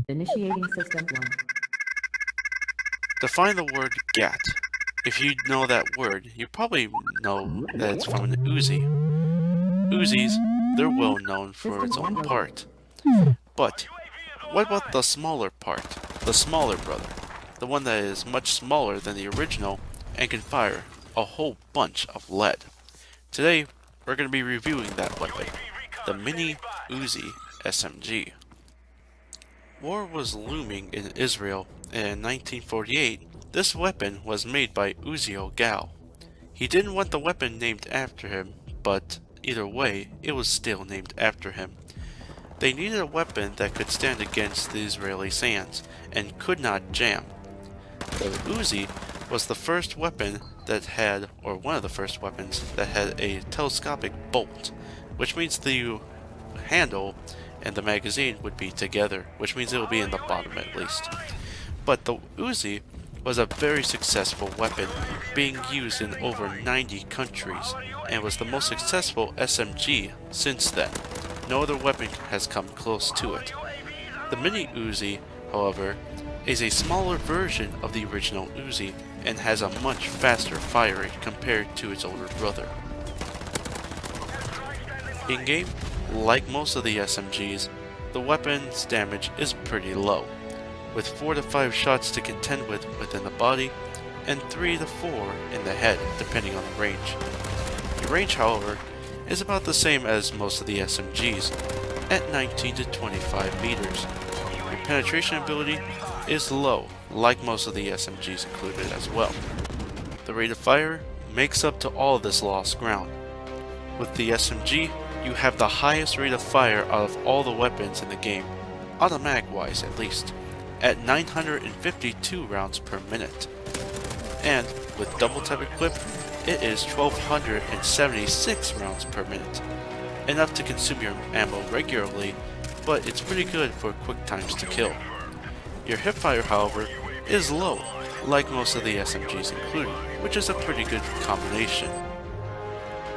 Initiating system 1. Define the word gat. If you know that word, you probably know that it's from an Uzi. Uzis, they're well known for System its 1 own located. part. But what about the smaller part? The smaller brother. The one that is much smaller than the original and can fire a whole bunch of lead. Today, we're going to be reviewing that weapon, the Mini Uzi SMG. War was looming in Israel, and in 1948, this weapon was made by Uziel Gal. He didn't want the weapon named after him, but either way, it was still named after him. They needed a weapon that could stand against the Israeli sands and could not jam. The Uzi was the first weapon that had, or one of the first weapons that had a telescopic bolt, which means the handle and the magazine would be together, which means it will be in the bottom at least. But the Uzi was a very successful weapon, being used in over 90 countries, and was the most successful SMG since then. No other weapon has come close to it. The Mini Uzi, however, is a smaller version of the original Uzi and has a much faster fire rate compared to its older brother. In-game, like most of the SMGs, the weapon's damage is pretty low, with 4 to 5 shots to contend with within the body, and 3 to 4 in the head, depending on the range. The range, however, is about the same as most of the SMGs, at 19 to 25 meters. Your penetration ability is low, like most of the SMGs included as well. The rate of fire makes up to all of this lost ground. With the SMG, you have the highest rate of fire out of all the weapons in the game, automatic-wise at least, at 952 rounds per minute. And with double tap equipped, it is 1276 rounds per minute. Enough to consume your ammo regularly, but it's pretty good for quick times to kill. Your hipfire, however, is low, like most of the SMGs included, which is a pretty good combination.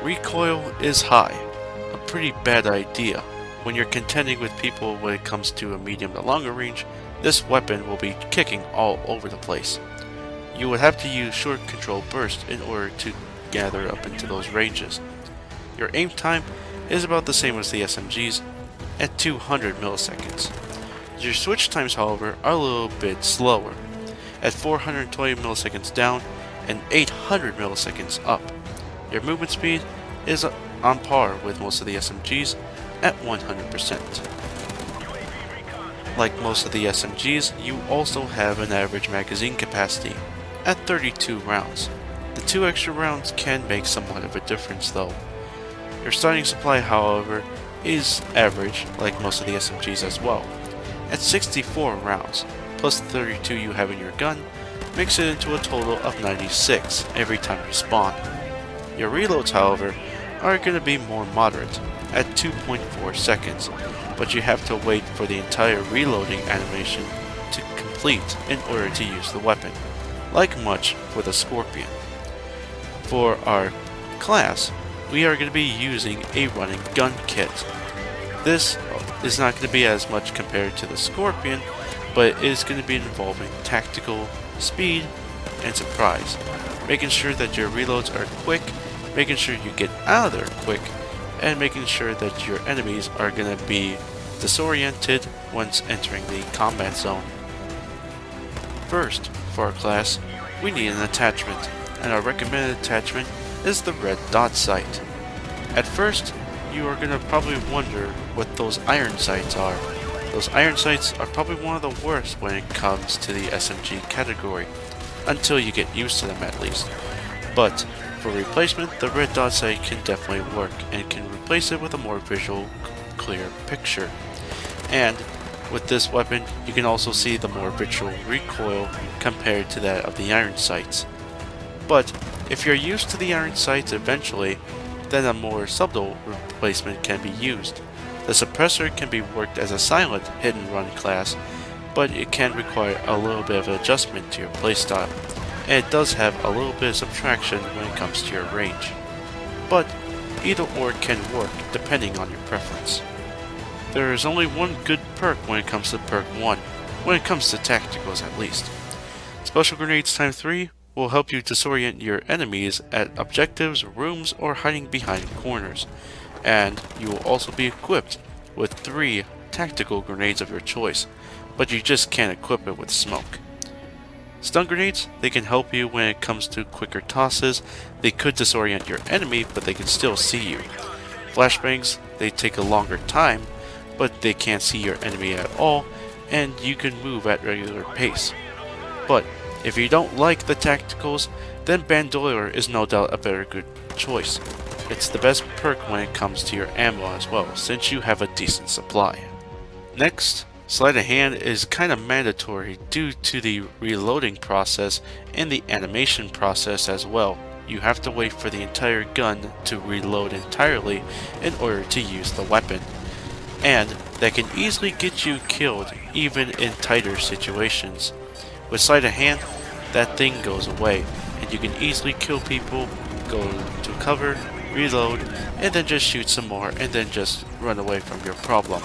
Recoil is high, a pretty bad idea. When you're contending with people when it comes to a medium to longer range, this weapon will be kicking all over the place. You would have to use short control burst in order to gather up into those ranges. Your aim time is about the same as the SMGs, at 200 milliseconds. Your switch times, however, are a little bit slower, at 420 milliseconds down and 800 milliseconds up. Your movement speed is on par with most of the SMGs at 100%. Like most of the SMGs, you also have an average magazine capacity at 32 rounds. The 2 extra rounds can make somewhat of a difference though. Your starting supply, however, is average, like most of the SMGs as well, at 64 rounds, plus the 32 you have in your gun, makes it into a total of 96 every time you spawn. Your reloads, however, are going to be more moderate, at 2.4 seconds, but you have to wait for the entire reloading animation to complete in order to use the weapon, like much for the Scorpion. For our class, we are going to be using a running gun kit. This is not going to be as much compared to the Scorpion, but it is going to be involving tactical, speed, and surprise, making sure that your reloads are quick, making sure you get out of there quick, and making sure that your enemies are going to be disoriented once entering the combat zone. First, for our class, we need an attachment, and our recommended attachment is the red dot sight. At first, you are going to probably wonder what those iron sights are. Those iron sights are probably one of the worst when it comes to the SMG category, until you get used to them at least. But for replacement, the red dot sight can definitely work and can replace it with a more visual, clear picture. And with this weapon, you can also see the more visual recoil compared to that of the iron sights. But if you're used to the iron sights eventually, then a more subtle replacement can be used. The suppressor can be worked as a silent hidden run class, but it can require a little bit of adjustment to your playstyle, and it does have a little bit of subtraction when it comes to your range. But either or can work depending on your preference. There is only one good perk when it comes to perk 1, when it comes to tacticals at least. Special Grenades times 3 will help you disorient your enemies at objectives, rooms, or hiding behind corners, and you will also be equipped with 3 tactical grenades of your choice, but you just can't equip it with smoke. Stun grenades, they can help you when it comes to quicker tosses. They could disorient your enemy, but they can still see you. Flashbangs, they take a longer time, but they can't see your enemy at all, and you can move at regular pace. But if you don't like the tacticals, then Bandolier is no doubt a very good choice. It's the best perk when it comes to your ammo as well, since you have a decent supply. Next, Sleight of Hand is kind of mandatory due to the reloading process and the animation process as well. You have to wait for the entire gun to reload entirely in order to use the weapon. And that can easily get you killed even in tighter situations. With Sleight of Hand, that thing goes away and you can easily kill people, go to cover, reload, and then just shoot some more and then just run away from your problem.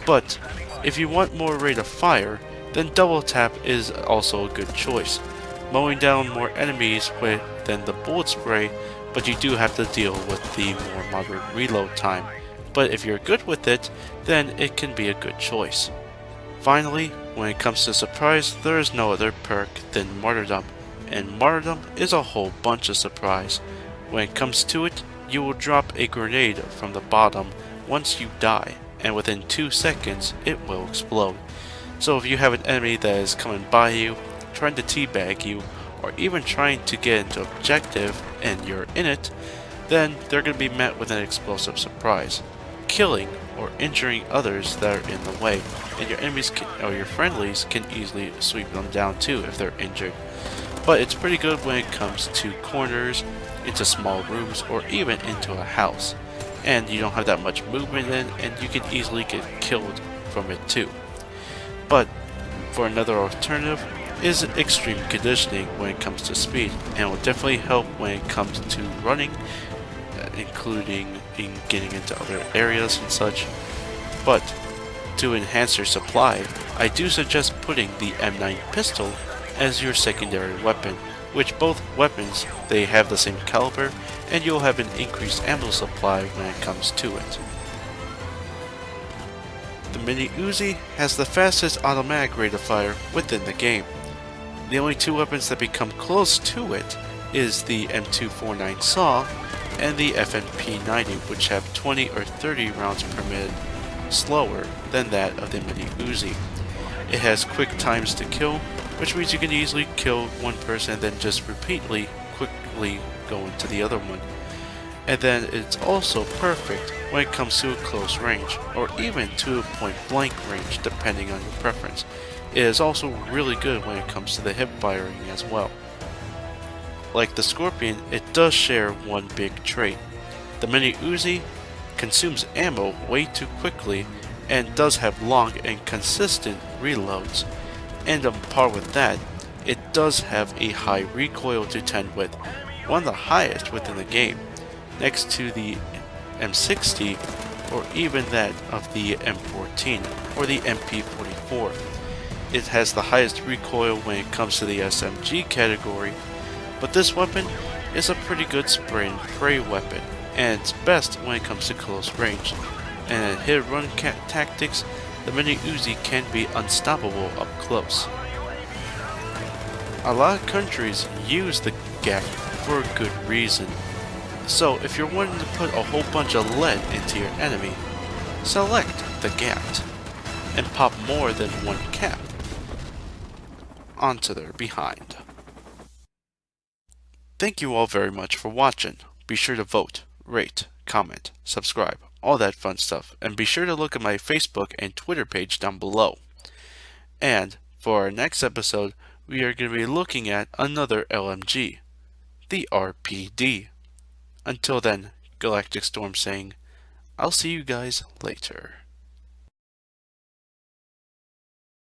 But if you want more rate of fire, then double tap is also a good choice, mowing down more enemies than the bullet spray, but you do have to deal with the more moderate reload time. But if you're good with it, then it can be a good choice. Finally, when it comes to surprise, there is no other perk than Martyrdom, and Martyrdom is a whole bunch of surprise. When it comes to it, you will drop a grenade from the bottom once you die, and within 2 seconds it will explode. So if you have an enemy that is coming by you, trying to teabag you, or even trying to get into objective and you're in it, then they're going to be met with an explosive surprise, killing or injuring others that are in the way, and your enemies or your friendlies can easily sweep them down too if they're injured. But it's pretty good when it comes to corners, into small rooms, or even into a house. And you don't have that much movement in, and you can easily get killed from it too. But for another alternative is extreme conditioning when it comes to speed, and will definitely help when it comes to running, including in getting into other areas and such. But to enhance your supply, I do suggest putting the M9 pistol as your secondary weapon, which both weapons, they have the same caliber, and you'll have an increased ammo supply when it comes to it. The Mini Uzi has the fastest automatic rate of fire within the game. The only 2 weapons that become close to it is the M249 Saw and the FNP90, which have 20 or 30 rounds per minute slower than that of the Mini Uzi. It has quick times to kill, which means you can easily kill one person and then just quickly go into the other one. And then it's also perfect when it comes to a close range, or even to a point blank range depending on your preference. It is also really good when it comes to the hip firing as well. Like the Scorpion, it does share one big trait. The Mini Uzi consumes ammo way too quickly and does have long and consistent reloads. And on par with that, it does have a high recoil to 10 with, one of the highest within the game, next to the M60 or even that of the M14 or the MP44. It has the highest recoil when it comes to the SMG category, but this weapon is a pretty good spray and pray weapon, and it's best when it comes to close range. And in hit-run tactics, the Mini Uzi can be unstoppable up close. A lot of countries use the GAC for a good reason. So if you're wanting to put a whole bunch of lead into your enemy, select the GAT and pop more than one cap onto their behind. Thank you all very much for watching. Be sure to vote, rate, comment, subscribe, all that fun stuff, and be sure to look at my Facebook and Twitter page down below. And for our next episode, we are going to be looking at another LMG, the RPD. Until then, GalacticStorm saying, I'll see you guys later.